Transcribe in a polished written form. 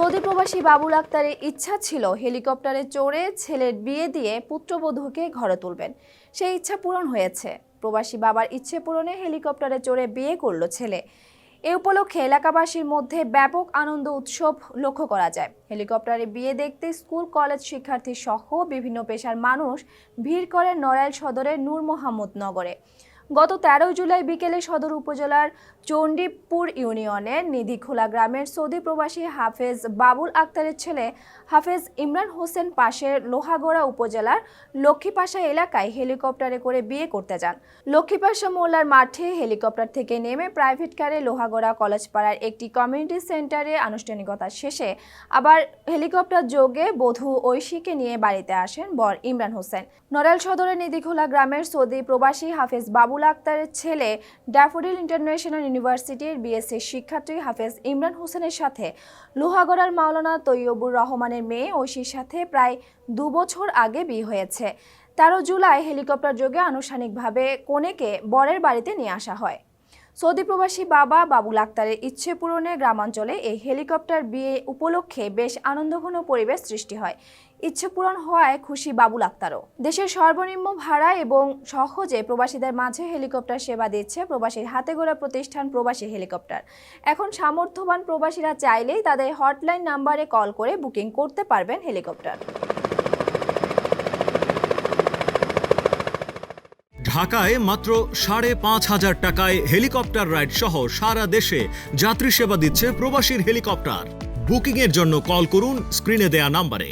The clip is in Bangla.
সৌদি প্রবাসী বাবুল আক্তারের ইচ্ছা ছিল হেলিকপ্টারে চড়ে ছেলের বিয়ে দিয়ে পুত্রবধূকে ঘরে তুলবেন। সেই ইচ্ছা পূরণ হয়েছে। প্রবাসী বাবার ইচ্ছে পূরণে হেলিকপ্টারে চড়ে বিয়ে করল ছেলে। এ উপলক্ষে এলাকাবাসীর মধ্যে ব্যাপক আনন্দ উৎসব লক্ষ্য করা যায়। হেলিকপ্টারে বিয়ে দেখতে স্কুল কলেজ শিক্ষার্থী সহ বিভিন্ন পেশার মানুষ ভিড় করেন নড়াইল সদরের নূর মোহাম্মদ নগরে। গত 13 জুলাই বিকেলে সদর উপজেলার চণ্ডীপুর ইউনিয়নের নিধিখোলা গ্রামের সৌদি প্রবাসী হাফেজ বাবুল আক্তারের ছেলে হাফেজ ইমরান হোসেন পাশের লোহাগড়া উপজেলার লক্ষ্মীপাশা এলাকায় হেলিকপ্টারে করে বিয়ে করতে যান। লক্ষ্মীপাশা মোল্লার মাঠে হেলিকপ্টার থেকে নেমে প্রাইভেট কারে লোহাগড়া কলেজপাড়ার একটি কমিউনিটি সেন্টারে আনুষ্ঠানিকতা শেষে আবার হেলিকপ্টার যোগে বধূ ঐশীকে নিয়ে বাড়িতে আসেন বর ইমরান হোসেন। নড়াইল সদরের নিধিখোলা গ্রামের সৌদি প্রবাসী হাফেজ বাবুল আক্তারের ছেলে ড্যাফোডিল ইন্টারন্যাশনাল ইউনিভার্সিটির বিএসসি শিক্ষার্থী হাফেজ ইমরান হোসেনের সাথে লোহাগড়ার মাওলানা তৈয়বুর রহমানের মেয়ে ঐশীর সাথে প্রায় 2 বছর আগে বিয়ে হয়েছে। 13 জুলাই হেলিকপ্টার যোগে আনুষ্ঠানিকভাবে কনেকে বরের বাড়িতে নিয়ে আসা হয়। সৌদি প্রবাসী বাবা বাবুল আক্তারের ইচ্ছে পূরণে গ্রামাঞ্চলে এই হেলিকপ্টার বিয়ে উপলক্ষে বেশ আনন্দঘন পরিবেশ সৃষ্টি হয়। ইচ্ছে পূরণ হওয়ায় খুশি বাবুল আক্তারও। দেশের সর্বনিম্ন ভাড়া এবং সহজে প্রবাসীদের মাঝে হেলিকপ্টার সেবা দিচ্ছে প্রবাসীর হাতে গড়া প্রতিষ্ঠান প্রবাসী হেলিকপ্টার। এখন সামর্থ্যবান প্রবাসীরা চাইলেই তাদের হটলাইন নাম্বারে কল করে বুকিং করতে পারবেন হেলিকপ্টার। ঢাকায় মাত্র 5,500 টাকায় হেলিকপ্টার রাইড সহ সারা দেশে যাত্রী সেবা দিচ্ছে প্রবাসীর হেলিকপ্টার। বুকিংয়ের জন্য কল করুন স্ক্রিনে দেয়া নাম্বারে।